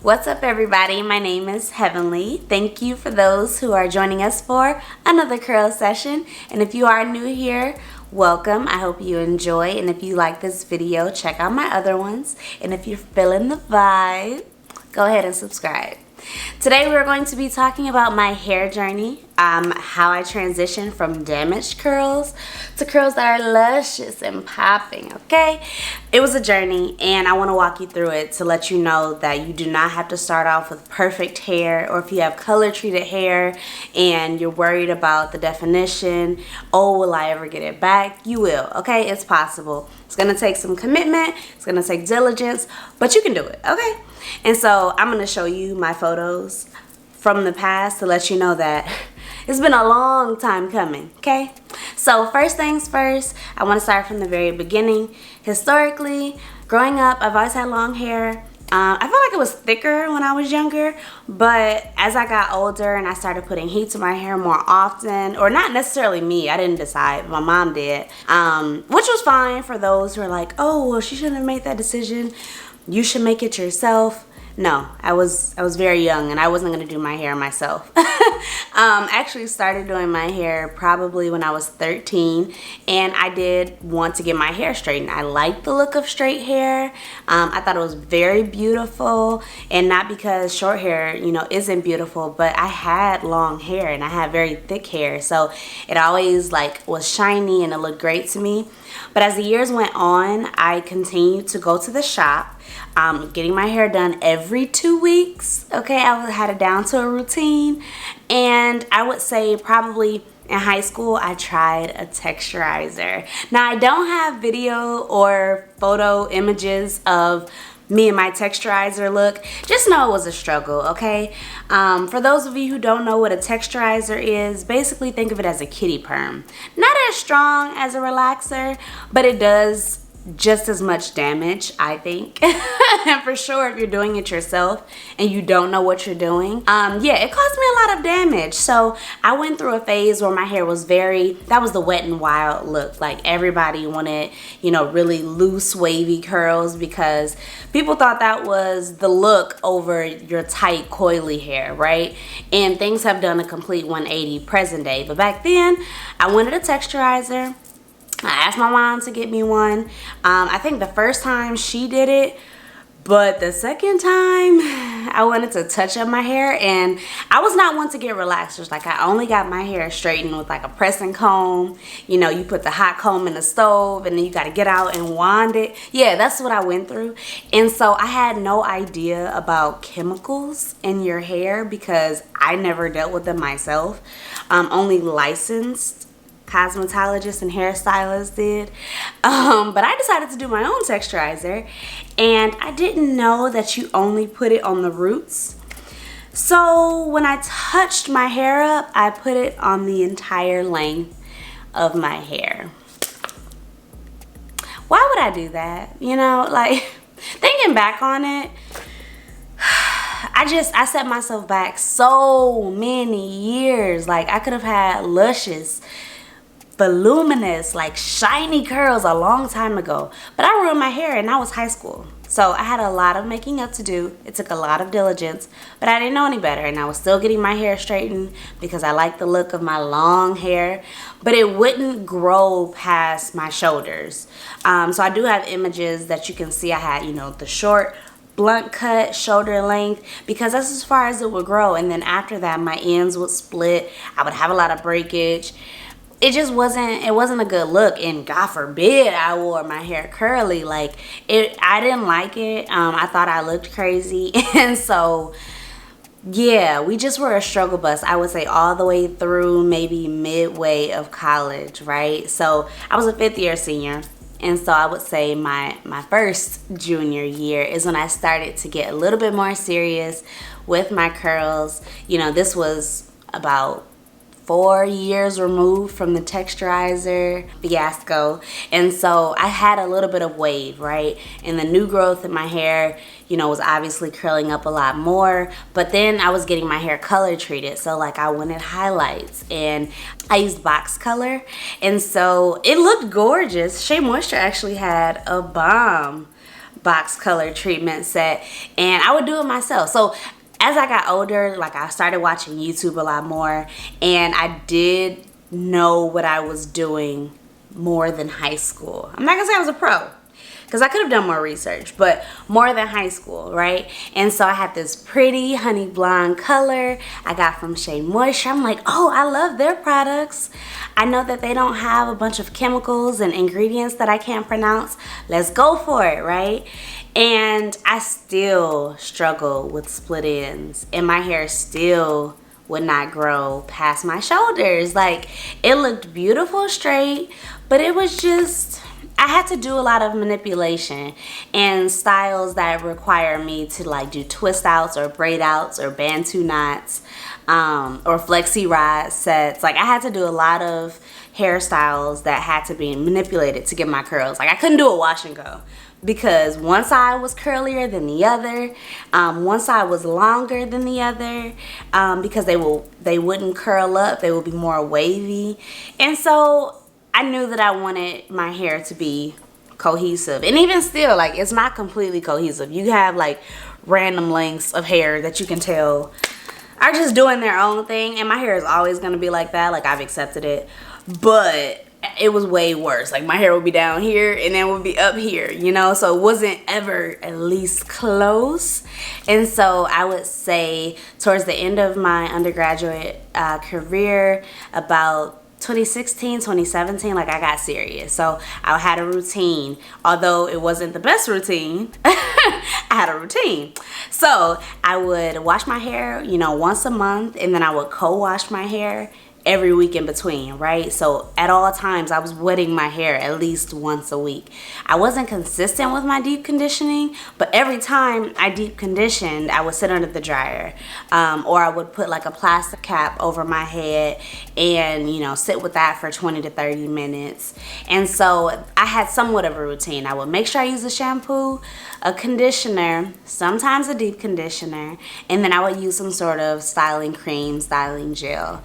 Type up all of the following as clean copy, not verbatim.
What's up, everybody? My name is Heavenly. Thank you for those who are joining us for another curl session. And if you are new here, welcome. I hope you enjoy. And if you like this video, check out my other ones. And if you're feeling the vibe, go ahead and subscribe. Today we're going to be talking about my hair journey, how I transitioned from damaged curls to curls that are luscious and popping, okay? It was a journey and I want to walk you through it to let you know that you do not have to start off with perfect hair, or if you have color treated hair and you're worried about the definition, oh, will I ever get it back? You will, okay? It's possible. It's going to take some commitment, it's going to take diligence, but you can do it, okay? And so I'm going to show you my photos from the past to let you know that it's been a long time coming, okay? So first things first, I want to start from the very beginning. Historically, growing up, I've always had long hair. I felt like it was thicker when I was younger, but as I got older and I started putting heat to my hair more often, or not necessarily me, I didn't decide, my mom did, which was fine for those who are like, oh, well, she shouldn't have made that decision. You should make it yourself. No, I was very young and I wasn't gonna do my hair myself. Actually started doing my hair probably when I was 13, and I did want to get my hair straightened. I liked the look of straight hair. I thought it was very beautiful, and not because short hair, you know, isn't beautiful, but I had long hair and I had very thick hair, so it always like was shiny and it looked great to me. But as the years went on, I continued to go to the shop, getting my hair done every 2 weeks. Okay, I had it down to a routine. And I would say probably in high school, I tried a texturizer. Now, I don't have video or photo images of me and my texturizer look. Just know it was a struggle, okay? For those of you who don't know what a texturizer is, basically think of it as a kiddie perm. Not as strong as a relaxer, but it does just as much damage, I think. And for sure, if you're doing it yourself and you don't know what you're doing, yeah, it caused me a lot of damage. So I went through a phase where my hair was that was the wet and wild look. Like everybody wanted, you know, really loose wavy curls because people thought that was the look over your tight coily hair, right? And things have done a complete 180 present day. But back then, I wanted a texturizer. I asked my mom to get me one. I think the first time she did it, but the second time I wanted to touch up my hair, and I was not one to get relaxers. Like, I only got my hair straightened with like a pressing comb. You know, you put the hot comb in the stove and then you got to get out and wand it. Yeah, that's what I went through. And so I had no idea about chemicals in your hair because I never dealt with them myself. Only licensed cosmetologists and hairstylists did, but I decided to do my own texturizer, and I didn't know that you only put it on the roots. So when I touched my hair up, I put it on the entire length of my hair. Why would I do that? You know, like, thinking back on it, I set myself back so many years. Like, I could have had luscious, voluminous, like shiny curls a long time ago, but I ruined my hair and that was high school. So I had a lot of making up to do. It took a lot of diligence, but I didn't know any better, and I was still getting my hair straightened because I liked the look of my long hair, but it wouldn't grow past my shoulders. So I do have images that you can see. I had, you know, the short blunt cut shoulder length because that's as far as it would grow, and then after that my ends would split. I would have a lot of breakage. It just wasn't a good look, and God forbid I wore my hair curly. Like, I didn't like it. I thought I looked crazy. And so yeah, we just were a struggle bus, I would say, all the way through maybe midway of college, right? So I was a 5th year senior, and so I would say my first junior year is when I started to get a little bit more serious with my curls. You know, this was about 4 years removed from the texturizer fiasco, and so I had a little bit of wave, right? And the new growth in my hair, you know, was obviously curling up a lot more, but then I was getting my hair color treated, so like I wanted highlights, and I used box color, and so it looked gorgeous. Shea Moisture actually had a bomb box color treatment set, and I would do it myself. So as I got older, like I started watching YouTube a lot more, and I did know what I was doing more than high school. I'm not gonna say I was a pro, because I could have done more research, but more than high school, right? And so I had this pretty honey blonde color I got from Shea Moisture. I'm like, oh, I love their products. I know that they don't have a bunch of chemicals and ingredients that I can't pronounce. Let's go for it, right? And I still struggle with split ends, and my hair still would not grow past my shoulders. Like, it looked beautiful straight, but it was just, I had to do a lot of manipulation and styles that require me to like do twist outs or braid outs or bantu knots or flexi rod sets. Like, I had to do a lot of hairstyles that had to be manipulated to get my curls. Like, I couldn't do a wash and go, because one side was curlier than the other, one side was longer than the other, because they wouldn't curl up, they would be more wavy. And so I knew that I wanted my hair to be cohesive. And even still, like, it's not completely cohesive. You have like random lengths of hair that you can tell are just doing their own thing, and my hair is always gonna be like that. Like, I've accepted it, but it was way worse. Like, my hair would be down here and then would be up here, you know? So it wasn't ever at least close. And so I would say towards the end of my undergraduate career, about 2016, 2017, like, I got serious. So I had a routine. Although it wasn't the best routine, I had a routine. So I would wash my hair, you know, once a month, and then I would co-wash my hair every week in between, right? So at all times I was wetting my hair at least once a week. I wasn't consistent with my deep conditioning, but every time I deep conditioned, I would sit under the dryer, or I would put like a plastic cap over my head and, you know, sit with that for 20 to 30 minutes. And so I had somewhat of a routine. I would make sure I use a shampoo, a conditioner, sometimes a deep conditioner, and then I would use some sort of styling cream, styling gel.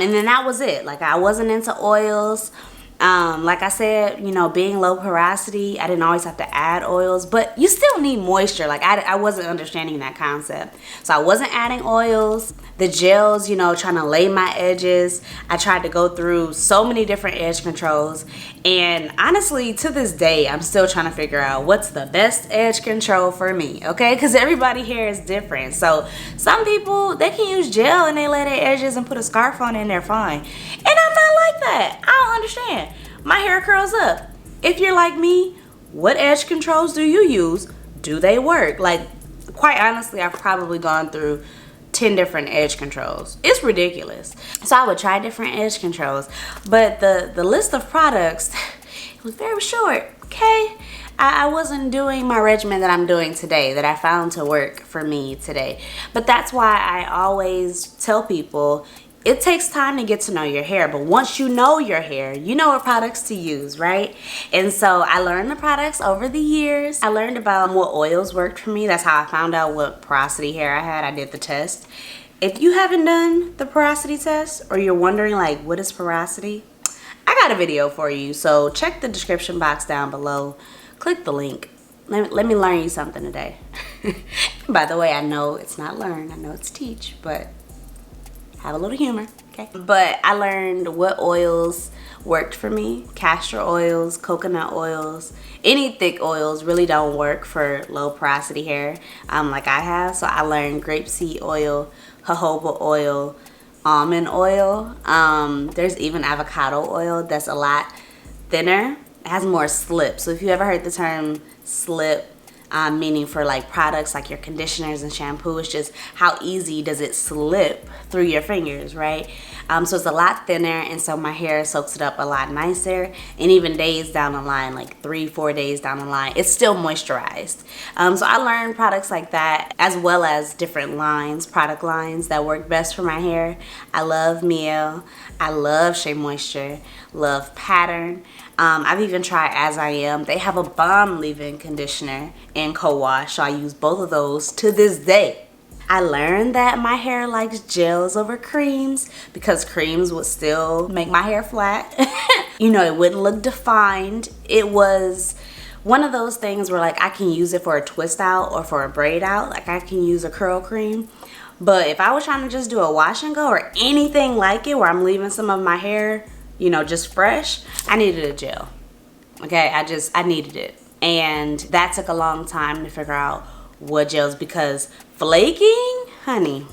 And then that was it. Like, I wasn't into oils. Like I said, you know, being low porosity, I didn't always have to add oils, but you still need moisture. Like, I wasn't understanding that concept. So I wasn't adding oils. The gels, you know, trying to lay my edges. I tried to go through so many different edge controls. And honestly, to this day, I'm still trying to figure out what's the best edge control for me, okay? Because everybody hair is different. So some people, they can use gel and they lay their edges and put a scarf on it and they're fine. And I'm not like that. I don't understand. My hair curls up. If you're like me, what edge controls do you use? Do they work? Like, quite honestly, I've probably gone through 10 different edge controls. It's ridiculous. So I would try different edge controls, but the list of products, it was very short, okay? I wasn't doing my regimen that I'm doing today, that I found to work for me today. But that's why I always tell people, it takes time to get to know your hair, but once you know your hair, you know what products to use, right? And so I learned the products over the years. I learned about what oils worked for me. That's how I found out what porosity hair I had. I did the test. If you haven't done the porosity test, or you're wondering like, what is porosity? I got a video for you, so check the description box down below. Click the link. Let me learn you something today. By the way, I know it's not learn, I know it's teach, but have a little humor, okay? But I learned what oils worked for me. Castor oils, coconut oils, any thick oils really don't work for low porosity hair like I have. So I learned grapeseed oil, jojoba oil, almond oil. There's even avocado oil that's a lot thinner. It has more slip. So if you ever heard the term slip, meaning for like products like your conditioners and shampoo, it's just how easy does it slip through your fingers, right? So it's a lot thinner, and so my hair soaks it up a lot nicer, and even days down the line, like 3-4 days down the line, it's still moisturized. So I learned products like that, as well as different lines, product lines that work best for my hair. I love Miel, I love Shea Moisture, love Pattern. I've even tried As I Am. They have a bomb leave-in conditioner and co-wash, so I use both of those to this day. I learned that my hair likes gels over creams because creams would still make my hair flat. You know, it wouldn't look defined. It was one of those things where like I can use it for a twist out or for a braid out. Like I can use a curl cream. But if I was trying to just do a wash and go or anything like it where I'm leaving some of my hair, you know, just fresh, I needed a gel. Okay, I needed it. And that took a long time to figure out what gels, because flaking, honey.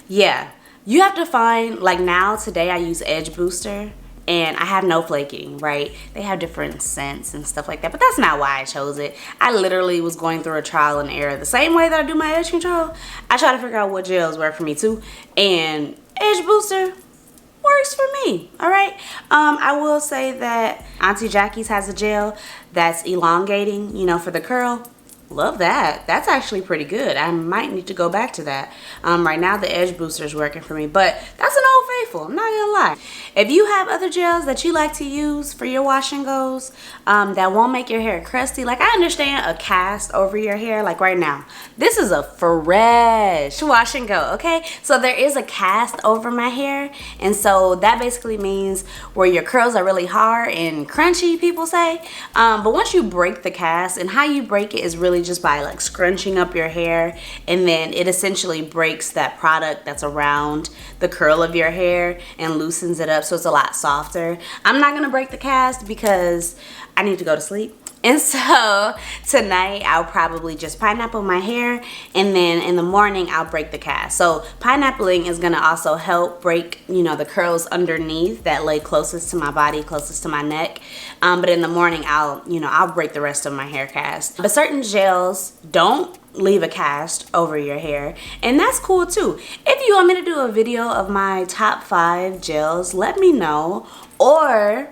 Yeah, you have to find, like now today I use Edge Booster and I have no flaking, right? They have different scents and stuff like that, but that's not why I chose it. I literally was going through a trial and error. The same way that I do my edge control, I try to figure out what gels work for me too, and Edge Booster works for me. All right. I will say that Auntie Jackie's has a gel that's elongating, you know, for the curl. Love that. That's actually pretty good. I might need to go back to that. Right now the Edge Booster is working for me, but that's an old faithful, I'm not gonna lie. If you have other gels that you like to use for your wash and goes that won't make your hair crusty, like I understand a cast over your hair, like right now this is a fresh wash and go, okay? So there is a cast over my hair, and so that basically means where your curls are really hard and crunchy, people say, but once you break the cast, and how you break it is really just by like scrunching up your hair, and then it essentially breaks that product that's around the curl of your hair and loosens it up so it's a lot softer. I'm not gonna break the cast because I need to go to sleep. And so tonight I'll probably just pineapple my hair, and then in the morning I'll break the cast. So pineappling is gonna also help break, you know, the curls underneath that lay closest to my body, closest to my neck. But in the morning I'll break the rest of my hair cast. But certain gels don't leave a cast over your hair, and that's cool too. If you want me to do a video of my top 5 gels, let me know, or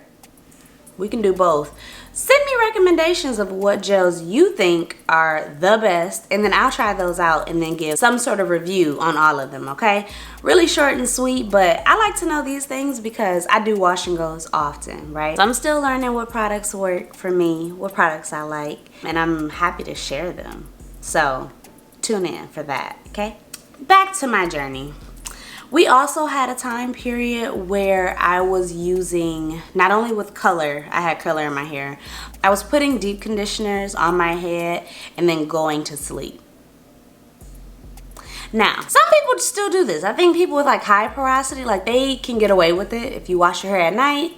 we can do both. Send me recommendations of what gels you think are the best, and then I'll try those out and then give some sort of review on all of them, okay? Really short and sweet, but I like to know these things because I do wash and goes often, right? So I'm still learning what products work for me, what products I like, and I'm happy to share them. So tune in for that, okay? Back to my journey. We also had a time period where I was using, not only with color, I had color in my hair, I was putting deep conditioners on my head and then going to sleep. Now, some people still do this. I think people with like high porosity, like they can get away with it. If you wash your hair at night,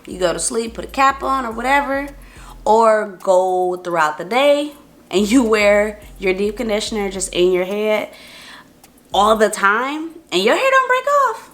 you go to sleep, put a cap on or whatever, or go throughout the day and you wear your deep conditioner just in your head all the time, and your hair don't break off.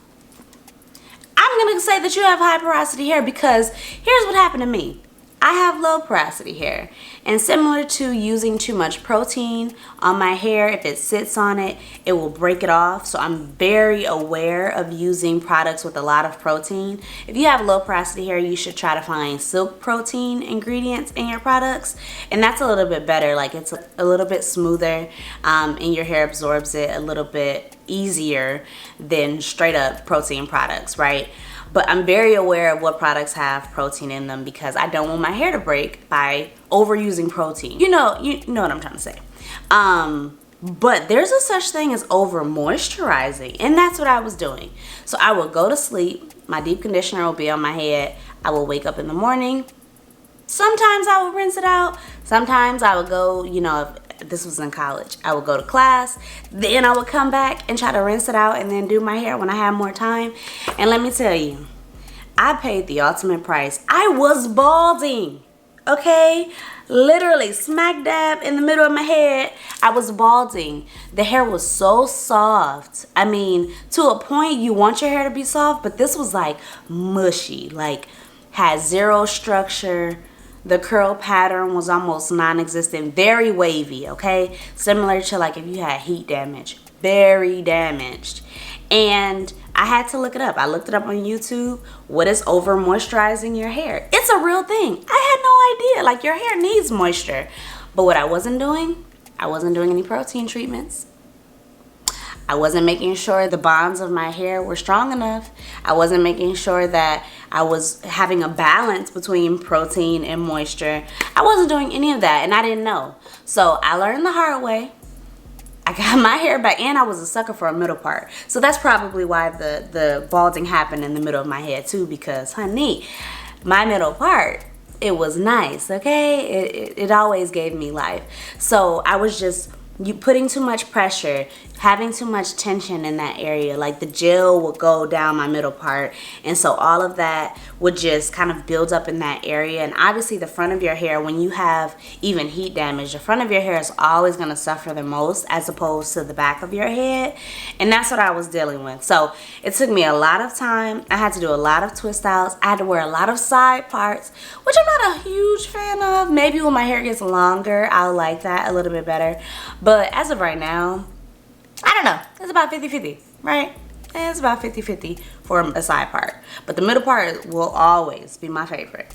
I'm gonna say that you have high porosity hair because here's what happened to me. I have low porosity hair, and similar to using too much protein on my hair, if it sits on it, it will break it off. So I'm very aware of using products with a lot of protein. If you have low porosity hair, you should try to find silk protein ingredients in your products, and that's a little bit better. Like it's a little bit smoother, and your hair absorbs it a little bit easier than straight up protein products, right? But I'm very aware of what products have protein in them because I don't want my hair to break by overusing protein. You know what I'm trying to say. But there's a such thing as over moisturizing, and that's what I was doing. So I would go to sleep, my deep conditioner will be on my head, I will wake up in the morning. Sometimes I would rinse it out. Sometimes I would go, you know, if this was in college, I would go to class, then I would come back and try to rinse it out and then do my hair when I had more time. And let me tell you, I paid the ultimate price. I was balding, okay? Literally smack dab in the middle of my head, I was balding. The hair was so soft. I mean, to a point you want your hair to be soft, but this was like mushy, like had zero structure. The curl pattern was almost non-existent, very wavy, okay? Similar to like if you had heat damage, very damaged. And I had to look it up. I looked it up on YouTube. What is over moisturizing your hair? It's a real thing. I had no idea. Like your hair needs moisture. But what I wasn't doing any protein treatments. I wasn't making sure the bonds of my hair were strong enough. I wasn't making sure that I was having a balance between protein and moisture. I wasn't doing any of that, and I didn't know. So I learned the hard way. I got my hair back, and I was a sucker for a middle part. So that's probably why the balding happened in the middle of my head too, because honey, my middle part, it was nice, okay? It always gave me life. So I was just putting too much pressure, having too much tension in that area. Like the gel would go down my middle part, and so all of that would just kind of build up in that area. And obviously the front of your hair, when you have even heat damage, the front of your hair is always going to suffer the most as opposed to the back of your head, and that's what I was dealing with. So it took me a lot of time. I had to do a lot of twist outs. I had to wear a lot of side parts, which I'm not a huge fan of. Maybe when my hair gets longer I'll like that a little bit better, but as of right now, I don't know. It's about 50-50, right? It's about 50-50 for a side part. But the middle part will always be my favorite.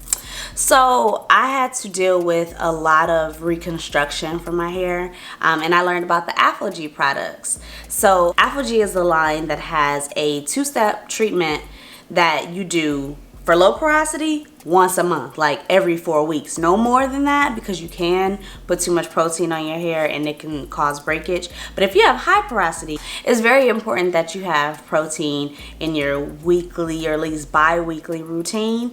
So I had to deal with a lot of reconstruction for my hair. And I learned about the AfroG products. So AfroG is the line that has a two-step treatment that you do for low porosity once a month, like every 4 weeks. No more than that, because you can put too much protein on your hair and it can cause breakage. But if you have high porosity, it's very important that you have protein in your weekly or at least bi-weekly routine,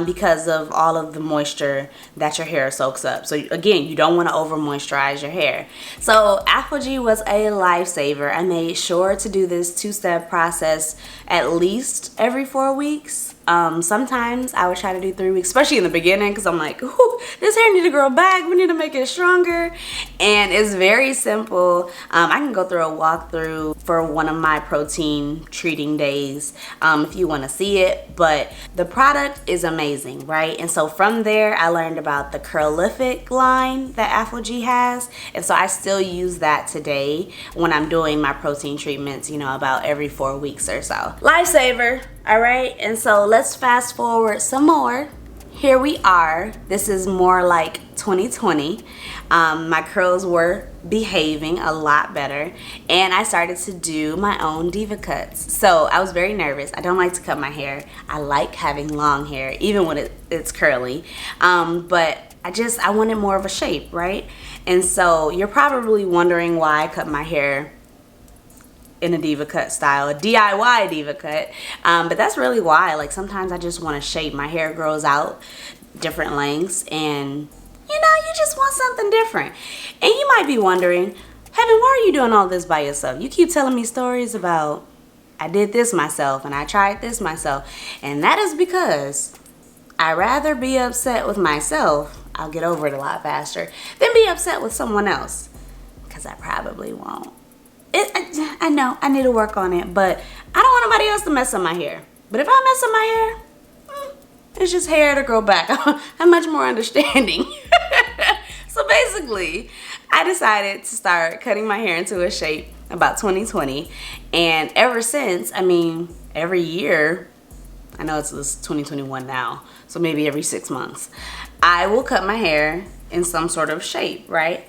because of all of the moisture that your hair soaks up. So again, you don't want to over moisturize your hair. So AfroG was a lifesaver. I made sure to do this two-step process at least every 4 weeks. Sometimes I would try to do 3 weeks, especially in the beginning, because I'm like, ooh, this hair need to grow back, we need to make it stronger. And it's very simple. I can go through a walkthrough for one of my protein treating days if you want to see it, but the product is amazing, right? And so from there I learned about the Curlific line that AfroG has, and so I still use that today when I'm doing my protein treatments, you know, about every 4 weeks or so. Lifesaver. All right, and so let's fast forward some more. Here we are. This is more like 2020. My curls were behaving a lot better, and I started to do my own Diva Cuts. So I was very nervous. I don't like to cut my hair. I like having long hair, even when it's curly. But I wanted more of a shape, right? And so you're probably wondering why I cut my hair in a Diva Cut style, a DIY Diva Cut, but that's really why. Like sometimes I just want to shape. My hair grows out different lengths, and you know, you just want something different. And you might be wondering, Heaven, why are you doing all this by yourself? You keep telling me stories about I did this myself and I tried this myself, and that is because I'd rather be upset with myself, I'll get over it a lot faster, than be upset with someone else, because I probably won't. I know I need to work on it, but I don't want nobody else to mess up my hair. But if I mess up my hair, it's just hair to grow back. I'm much more understanding. So basically, I decided to start cutting my hair into a shape about 2020, and ever since, I mean, every year, I know it's 2021 now, so maybe every 6 months, I will cut my hair in some sort of shape, right?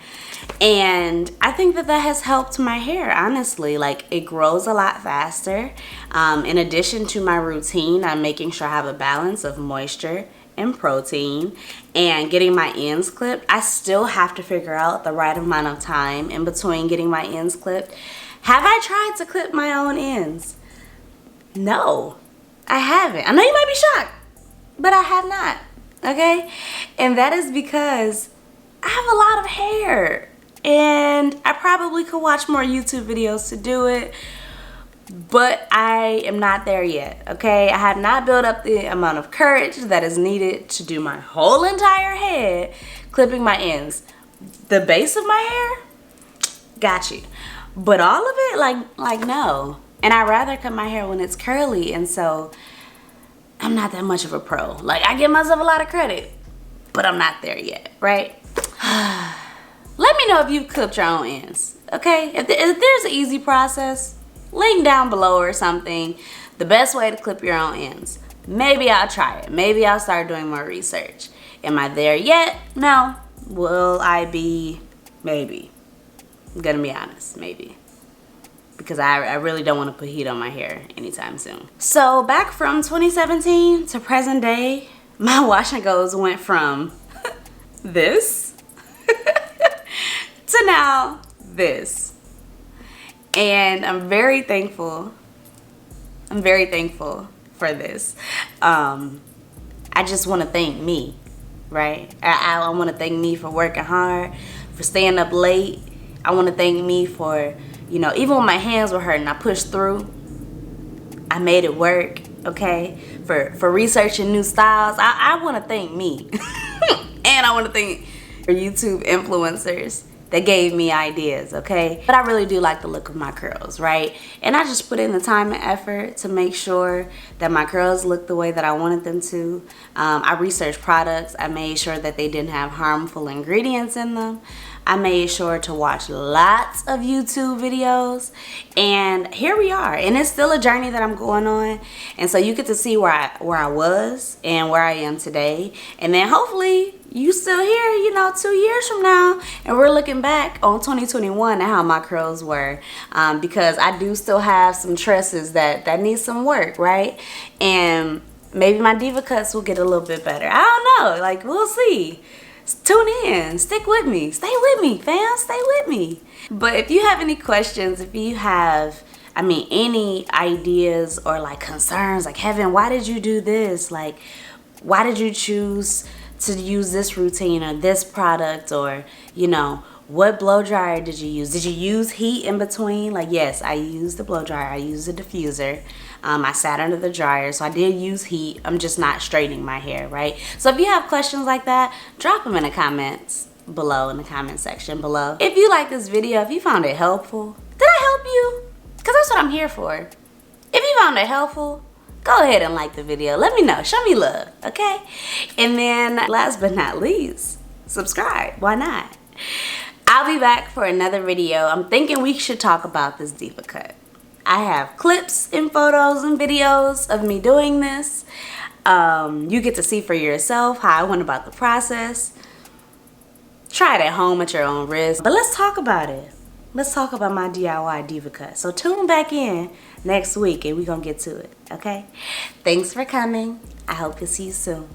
And I think that has helped my hair, honestly. Like, it grows a lot faster. In addition to my routine, I'm making sure I have a balance of moisture and protein and getting my ends clipped. I still have to figure out the right amount of time in between getting my ends clipped. Have I tried to clip my own ends? No, I haven't. I know you might be shocked, but I have not, okay? And that is because I have a lot of hair, and I probably could watch more YouTube videos to do it, but I am not there yet, okay? I have not built up the amount of courage that is needed to do my whole entire head clipping my ends. The base of my hair, got you. But all of it, like no. And I rather cut my hair when it's curly, and so I'm not that much of a pro. Like, I give myself a lot of credit, but I'm not there yet, right? Let me know if you've clipped your own ends, okay? If there's an easy process, link down below or something, the best way to clip your own ends. Maybe I'll try it. Maybe I'll start doing more research. Am I there yet? No. Will I be? Maybe. I'm gonna be honest, maybe. Because I really don't want to put heat on my hair anytime soon. So back from 2017 to present day, my wash and goes went from this to now this. And I'm very thankful. I'm very thankful for this. I just want to thank me, right? I want to thank me for working hard, for staying up late. I want to thank me for, you know, even when my hands were hurting, I pushed through. I made it work, okay? For researching new styles. I want to thank me. And I want to thank YouTube influencers that gave me ideas, okay? But I really do like the look of my curls, right? And I just put in the time and effort to make sure that my curls look the way that I wanted them to. I researched products. I made sure that they didn't have harmful ingredients in them. I made sure to watch lots of YouTube videos, and here we are. And it's still a journey that I'm going on, and so you get to see where I was and where I am today, and then hopefully you still here, you know, 2 years from now, and we're looking back on 2021 and how my curls were, because I do still have some tresses that need some work, right? And maybe my Diva Cuts will get a little bit better. I don't know, like, we'll see. Tune in, stick with me, stay with me, fam, stay with me. But if you have any questions, if you have, I mean, any ideas or like concerns, like, Heaven, why did you do this? Like, why did you choose to use this routine or this product, or, you know, what blow dryer did you use? Did you use heat in between? Like, yes, I used the blow dryer, I used the diffuser. I sat under the dryer, so I did use heat. I'm just not straightening my hair, right? So if you have questions like that, drop them in the comments below, in the comment section below. If you like this video, if you found it helpful, did I help you? Because that's what I'm here for. If you found it helpful, go ahead and like the video. Let me know. Show me love, okay? And then last but not least, subscribe. Why not? I'll be back for another video. I'm thinking we should talk about this Diva Cut. I have clips and photos and videos of me doing this. You get to see for yourself how I went about the process. Try it at home at your own risk. But let's talk about it. Let's talk about my DIY Diva Cut. So tune back in next week and we're going to get to it, okay? Thanks for coming. I hope to see you soon.